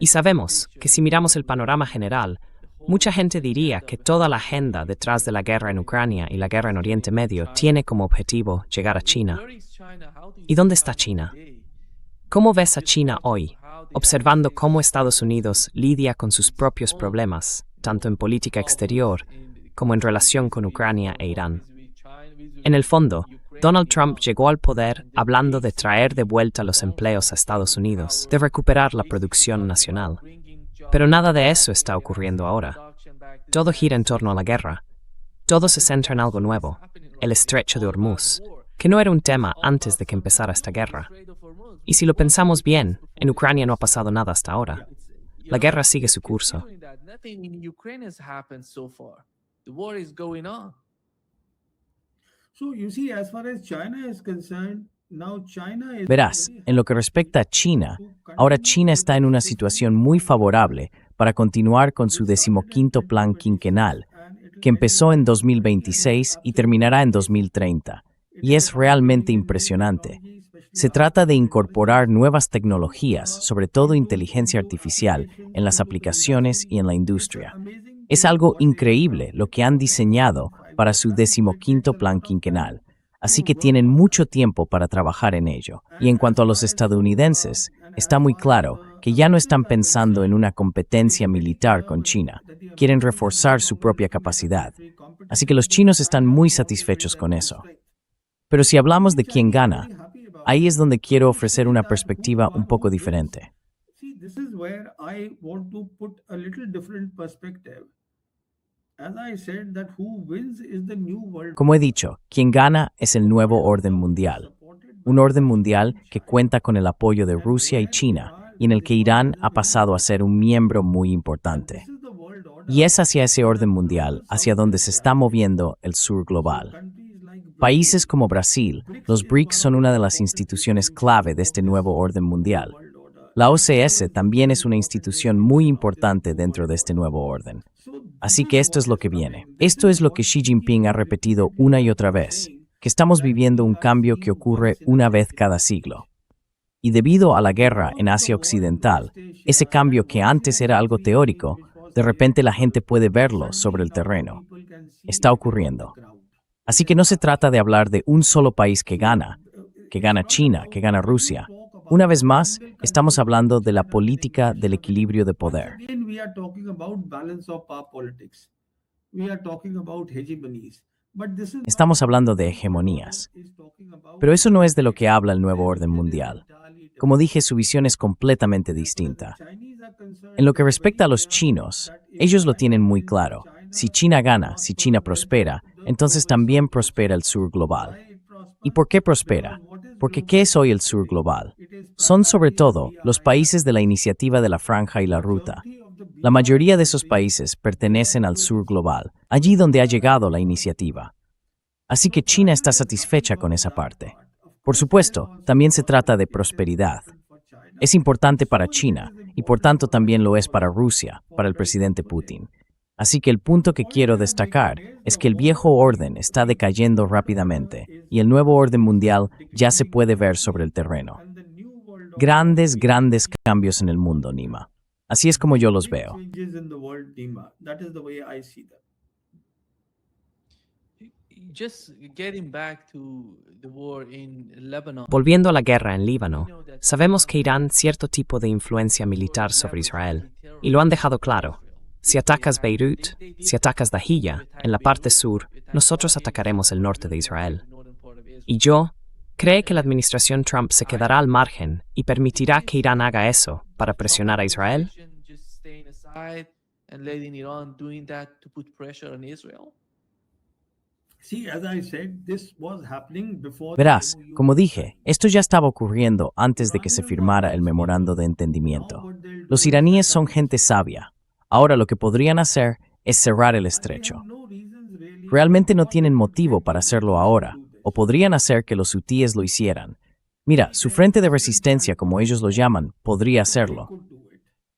Y sabemos que si miramos el panorama general, mucha gente diría que toda la agenda detrás de la guerra en Ucrania y la guerra en Oriente Medio tiene como objetivo llegar a China. ¿Y dónde está China? ¿Cómo ves a China hoy, observando cómo Estados Unidos lidia con sus propios problemas, tanto en política exterior como en relación con Ucrania e Irán? En el fondo, Donald Trump llegó al poder hablando de traer de vuelta los empleos a Estados Unidos, de recuperar la producción nacional. Pero nada de eso está ocurriendo ahora. Todo gira en torno a la guerra. Todo se centra en algo nuevo, el estrecho de Hormuz, que no era un tema antes de que empezara esta guerra. Y si lo pensamos bien, en Ucrania no ha pasado nada hasta ahora. La guerra sigue su curso. Verás, en lo que respecta a China, ahora China está en una situación muy favorable para continuar con su 15º plan quinquenal, que empezó en 2026 y terminará en 2030, y es realmente impresionante. Se trata de incorporar nuevas tecnologías, sobre todo inteligencia artificial, en las aplicaciones y en la industria. Es algo increíble lo que han diseñado para su 15º plan quinquenal, así que tienen mucho tiempo para trabajar en ello. Y en cuanto a los estadounidenses, está muy claro que ya no están pensando en una competencia militar con China, quieren reforzar su propia capacidad. Así que los chinos están muy satisfechos con eso. Pero si hablamos de quién gana, ahí es donde quiero ofrecer una perspectiva un poco diferente. Como he dicho, quien gana es el nuevo orden mundial. Un orden mundial que cuenta con el apoyo de Rusia y China y en el que Irán ha pasado a ser un miembro muy importante. Y es hacia ese orden mundial, hacia donde se está moviendo el sur global. Países como Brasil, los BRICS son una de las instituciones clave de este nuevo orden mundial. La OCS también es una institución muy importante dentro de este nuevo orden. Así que esto es lo que viene. Esto es lo que Xi Jinping ha repetido una y otra vez, que estamos viviendo un cambio que ocurre una vez cada siglo. Y debido a la guerra en Asia Occidental, ese cambio que antes era algo teórico, de repente la gente puede verlo sobre el terreno. Está ocurriendo. Así que no se trata de hablar de un solo país que gana China, que gana Rusia. Una vez más, estamos hablando de la política del equilibrio de poder. Estamos hablando de hegemonías. Pero eso no es de lo que habla el nuevo orden mundial. Como dije, su visión es completamente distinta. En lo que respecta a los chinos, ellos lo tienen muy claro. Si China gana, si China prospera, entonces también prospera el sur global. ¿Y por qué prospera? Porque ¿qué es hoy el sur global? Son sobre todo los países de la iniciativa de la Franja y la Ruta. La mayoría de esos países pertenecen al sur global, allí donde ha llegado la iniciativa. Así que China está satisfecha con esa parte. Por supuesto, también se trata de prosperidad. Es importante para China y por tanto también lo es para Rusia, para el presidente Putin. Así que el punto que quiero destacar es que el viejo orden está decayendo rápidamente y el nuevo orden mundial ya se puede ver sobre el terreno. Grandes cambios en el mundo, Nima. Así es como yo los veo. Volviendo a la guerra en Líbano, sabemos que Irán cierto tipo de influencia militar sobre Israel, y lo han dejado claro. Si atacas Beirut, si atacas Dahiyya, en la parte sur, nosotros atacaremos el norte de Israel. Y ¿cree que la administración Trump se quedará al margen y permitirá que Irán haga eso para presionar a Israel? and letting Iran doing that to put pressure on Israel? See, as I said, this was happening before Verás, the MOU como was dije, signed. esto ya estaba ocurriendo antes de que se firmara el memorando de entendimiento. Los iraníes son gente sabia. Ahora lo que podrían hacer es cerrar el estrecho. Realmente no tienen motivo para hacerlo ahora, o podrían hacer que los hutíes lo hicieran. Mira, su frente de resistencia, como ellos lo llaman, podría hacerlo.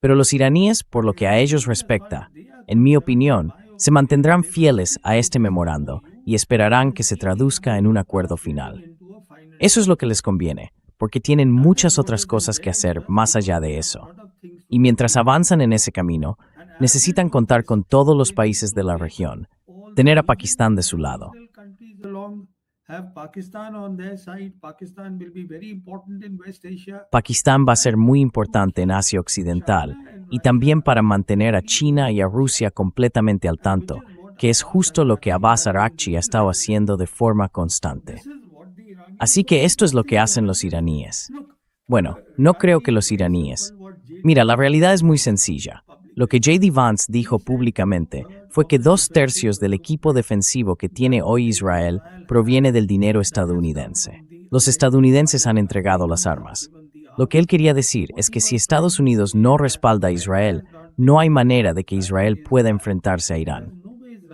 Pero los iraníes, por lo que a ellos respecta, en mi opinión, se mantendrán fieles a este memorando y esperarán que se traduzca en un acuerdo final. Eso es lo que les conviene, porque tienen muchas otras cosas que hacer más allá de eso. Y mientras avanzan en ese camino, necesitan contar con todos los países de la región, tener a Pakistán de su lado. Pakistán va a ser muy importante en Asia Occidental y también para mantener a China y a Rusia completamente al tanto, que es justo lo que Abbas Araghchi ha estado haciendo de forma constante. Así que esto es lo que hacen los iraníes. Bueno, no creo que los iraníes. Mira, la realidad es muy sencilla. Lo que J.D. Vance dijo públicamente fue que 2/3 del equipo defensivo que tiene hoy Israel proviene del dinero estadounidense. Los estadounidenses han entregado las armas. Lo que él quería decir es que si Estados Unidos no respalda a Israel, no hay manera de que Israel pueda enfrentarse a Irán.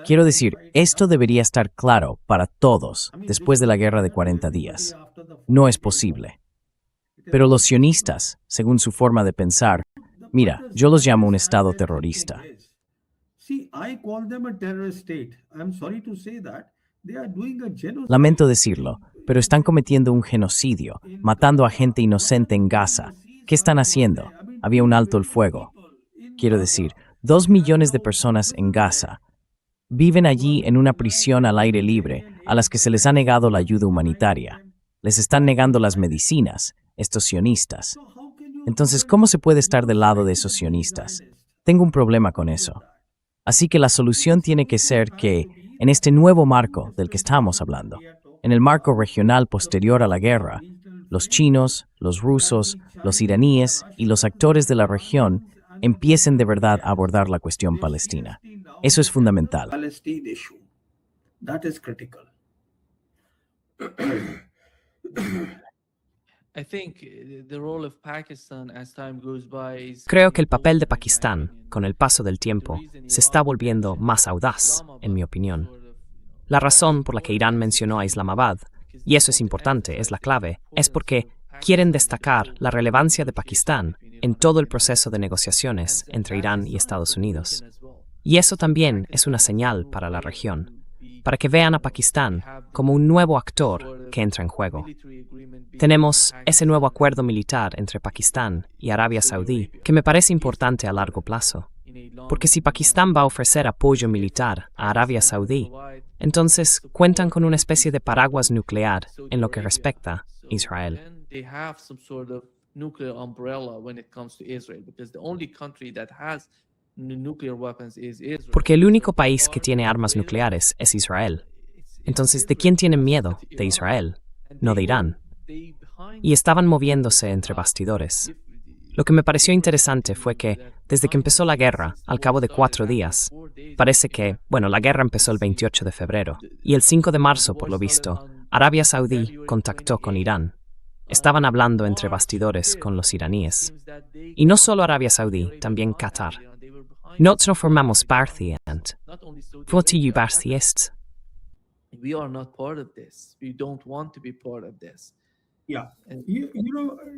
Quiero decir, esto debería estar claro para todos después de la guerra de 40 días. No es posible. Pero los sionistas, según su forma de pensar, mira, yo los llamo un Estado terrorista. Lamento decirlo, pero están cometiendo un genocidio, matando a gente inocente en Gaza. ¿Qué están haciendo? Había un alto el fuego. Quiero decir, 2 millones de personas en Gaza viven allí en una prisión al aire libre a las que se les ha negado la ayuda humanitaria. Les están negando las medicinas, estos sionistas. Entonces, ¿cómo se puede estar del lado de esos sionistas? Tengo un problema con eso. Así que la solución tiene que ser que, en este nuevo marco del que estamos hablando, en el marco regional posterior a la guerra, los chinos, los rusos, los iraníes y los actores de la región empiecen de verdad a abordar la cuestión palestina. Eso es fundamental. I think the role of Pakistan as time goes by is Creo que el papel de Pakistán, con el paso del tiempo, se está volviendo más audaz, en mi opinión. La razón por la que Irán mencionó a Islamabad, y eso es importante, es la clave, es porque quieren destacar la relevancia de Pakistán en todo el proceso de negociaciones entre Irán y Estados Unidos. Y eso también es una señal para la región, para que vean a Pakistán como un nuevo actor que entra en juego. Tenemos ese nuevo acuerdo militar entre Pakistán y Arabia Saudí que me parece importante a largo plazo, porque si Pakistán va a ofrecer apoyo militar a Arabia Saudí, entonces cuentan con una especie de paraguas nuclear en lo que respecta a Israel. They have some sort of nuclear umbrella when it comes to Israel, because the only country that has nuclear weapons is Israel. Porque el único país que tiene armas nucleares es Israel. Entonces, ¿de quién tienen miedo? De Israel, no de Irán. Y estaban moviéndose entre bastidores. Lo que me pareció interesante fue que, desde que empezó la guerra, al cabo de 4 días, parece que, la guerra empezó el 28 de febrero, y el 5 de marzo, por lo visto, Arabia Saudí contactó con Irán. Estaban hablando entre bastidores con los iraníes. Y no solo Arabia Saudí, también Qatar. Nosotros no formamos parte, ¿Vos parte esto? We are not part of this. We don't want to be part of this. Yeah.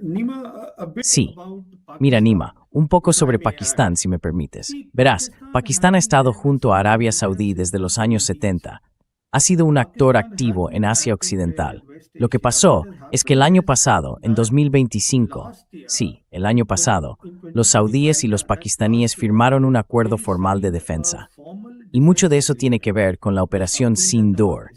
Nima, a bit Sí. about Mira, Pakistan. Nima, un poco sobre Pakistán, si me permites. Verás, Pakistán ha estado junto a Arabia Saudí desde los años 70. Ha sido un actor activo en Asia Occidental. Lo que pasó es que el año pasado, en 2025, sí, el año pasado, los saudíes y los pakistaníes firmaron un acuerdo formal de defensa. Y mucho de eso tiene que ver con la operación Sindoor,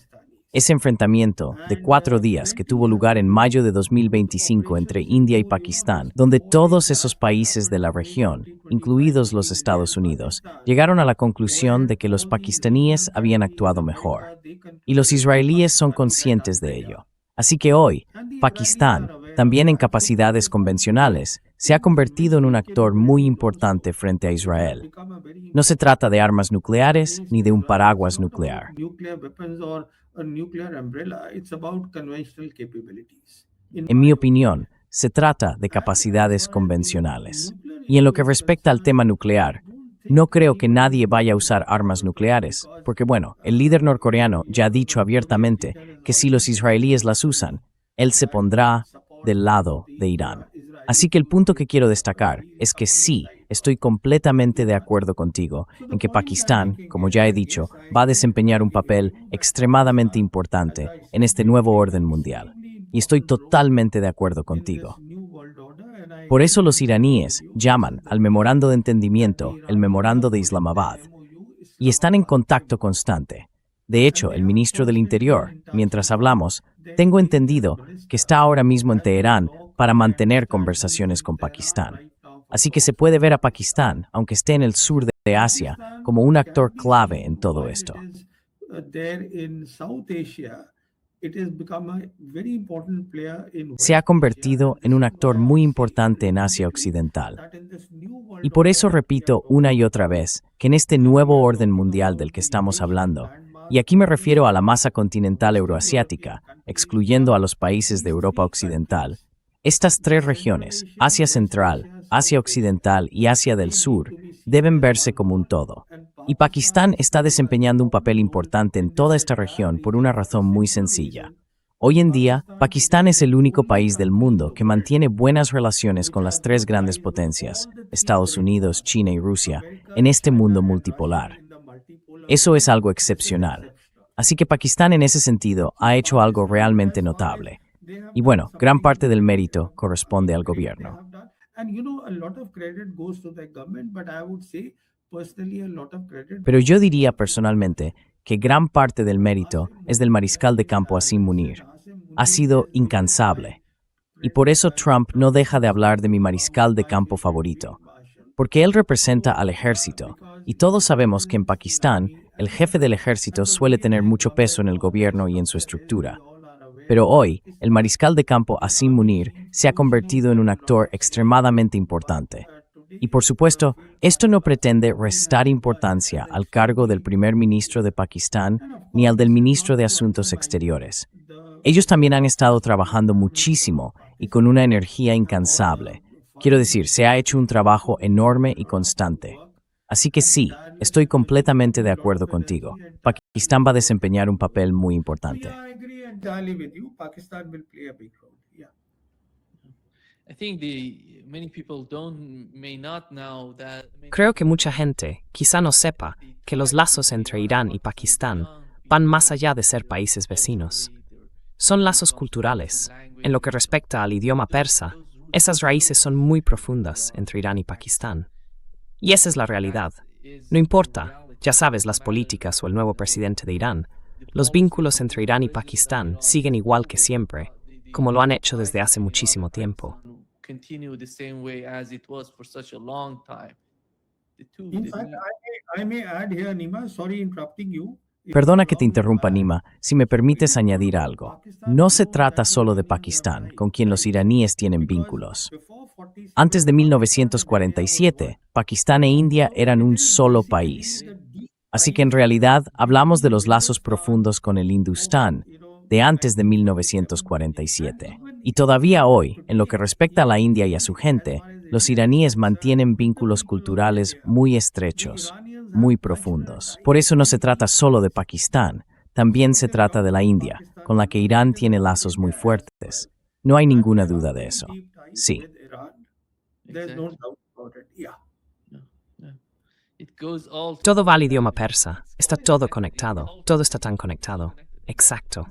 ese enfrentamiento de 4 días que tuvo lugar en mayo de 2025 entre India y Pakistán, donde todos esos países de la región, incluidos los Estados Unidos, llegaron a la conclusión de que los pakistaníes habían actuado mejor. Y los israelíes son conscientes de ello. Así que hoy, Pakistán, también en capacidades convencionales, se ha convertido en un actor muy importante frente a Israel. No se trata de armas nucleares ni de un paraguas nuclear. En mi opinión, se trata de capacidades convencionales. Y en lo que respecta al tema nuclear, no creo que nadie vaya a usar armas nucleares, porque bueno, el líder norcoreano ya ha dicho abiertamente que si los israelíes las usan, él se pondrá del lado de Irán. Así que el punto que quiero destacar es que sí, estoy completamente de acuerdo contigo en que Pakistán, como ya he dicho, va a desempeñar un papel extremadamente importante en este nuevo orden mundial. Y estoy totalmente de acuerdo contigo. Por eso los iraníes llaman al memorando de entendimiento el memorando de Islamabad y están en contacto constante. De hecho, el ministro del Interior, mientras hablamos, tengo entendido que está ahora mismo en Teherán para mantener conversaciones con Pakistán. Así que se puede ver a Pakistán, aunque esté en el sur de Asia, como un actor clave en todo esto. Se ha convertido en un actor muy importante en Asia Occidental. Y por eso repito una y otra vez que en este nuevo orden mundial del que estamos hablando, y aquí me refiero a la masa continental euroasiática, excluyendo a los países de Europa Occidental, estas tres regiones, Asia Central, Asia Occidental y Asia del Sur, deben verse como un todo. Y Pakistán está desempeñando un papel importante en toda esta región por una razón muy sencilla. Hoy en día, Pakistán es el único país del mundo que mantiene buenas relaciones con las tres grandes potencias, Estados Unidos, China y Rusia, en este mundo multipolar. Eso es algo excepcional. Así que Pakistán en ese sentido ha hecho algo realmente notable. Y bueno, gran parte del mérito corresponde al gobierno. Pero yo diría personalmente que gran parte del mérito es del mariscal de campo Asim Munir. Ha sido incansable. Y por eso Trump no deja de hablar de mi mariscal de campo favorito, porque él representa al ejército, y todos sabemos que en Pakistán el jefe del ejército suele tener mucho peso en el gobierno y en su estructura. Pero hoy, el mariscal de campo Asim Munir se ha convertido en un actor extremadamente importante. Y por supuesto, esto no pretende restar importancia al cargo del primer ministro de Pakistán ni al del ministro de Asuntos Exteriores. Ellos también han estado trabajando muchísimo y con una energía incansable. Quiero decir, se ha hecho un trabajo enorme y constante. Así que sí, estoy completamente de acuerdo contigo. Pakistán va a desempeñar un papel muy importante. Creo que mucha gente quizá no sepa que los lazos entre Irán y Pakistán van más allá de ser países vecinos. Son lazos culturales. En lo que respecta al idioma persa, esas raíces son muy profundas entre Irán y Pakistán. Y esa es la realidad. No importa, ya sabes, las políticas o el nuevo presidente de Irán, los vínculos entre Irán y Pakistán siguen igual que siempre, como lo han hecho desde hace muchísimo tiempo. Perdona que te interrumpa, Nima, si me permites añadir algo. No se trata solo de Pakistán, con quien los iraníes tienen vínculos. Antes de 1947, Pakistán e India eran un solo país. Así que en realidad hablamos de los lazos profundos con el Hindustán de antes de 1947. Y todavía hoy, en lo que respecta a la India y a su gente, los iraníes mantienen vínculos culturales muy estrechos, muy profundos. Por eso no se trata solo de Pakistán, también se trata de la India, con la que Irán tiene lazos muy fuertes. No hay ninguna duda de eso. Sí. Todo va al idioma persa. Está todo conectado. Todo está tan conectado. Exacto.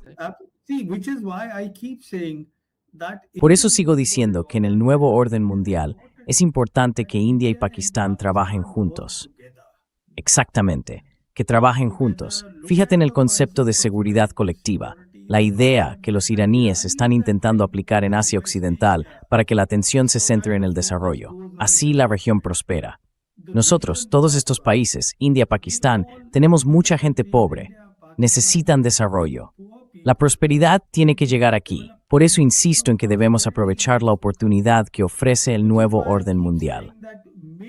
Por eso sigo diciendo que en el nuevo orden mundial es importante que India y Pakistán trabajen juntos. Exactamente, que trabajen juntos. Fíjate en el concepto de seguridad colectiva, la idea que los iraníes están intentando aplicar en Asia Occidental para que la atención se centre en el desarrollo. Así la región prospera. Nosotros, todos estos países, India, Pakistán, tenemos mucha gente pobre. Necesitan desarrollo. La prosperidad tiene que llegar aquí. Por eso insisto en que debemos aprovechar la oportunidad que ofrece el nuevo orden mundial.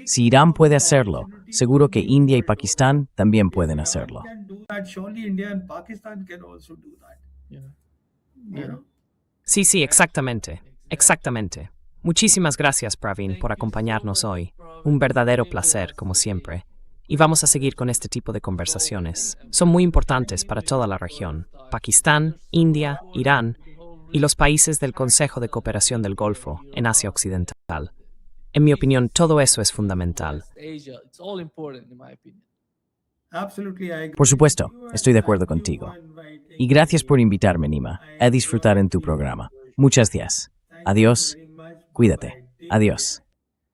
Si Irán puede hacerlo, seguro que India y Pakistán también pueden hacerlo. Surely India and Pakistan can also do that. Yeah. You Yeah. know? Sí, exactamente. Exactamente. Muchísimas gracias, Praveen, por acompañarnos hoy. Un verdadero placer, como siempre. Y vamos a seguir con este tipo de conversaciones. Son muy importantes para toda la región. Pakistán, India, Irán y los países del Consejo de Cooperación del Golfo en Asia Occidental. En mi opinión, todo eso es fundamental. Asia, it's all important in my opinion. Absolutely, I agree. Por supuesto, estoy de acuerdo contigo. Y gracias por invitarme, Nima, a disfrutar en tu programa. Muchas gracias. Adiós. Cuídate. Adiós.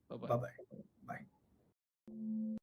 Bye-bye. Bye bye.